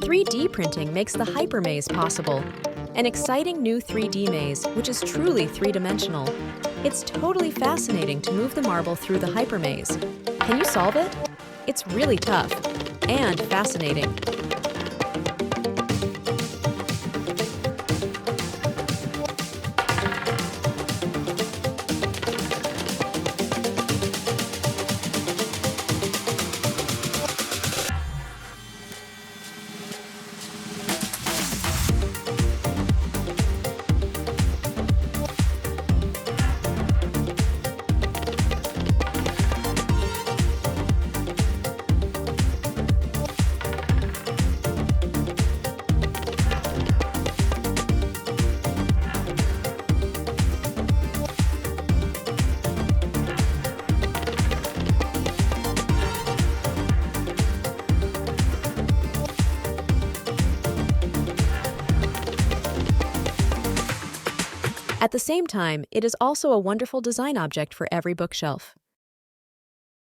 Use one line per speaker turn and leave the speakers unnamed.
3D printing makes the Hypermaze possible, an exciting new 3D maze which is truly three-dimensional. It's totally fascinating to move the marble through the Hypermaze. Can you solve it? It's really tough and fascinating. At the same time, it is also a wonderful design object for every bookshelf.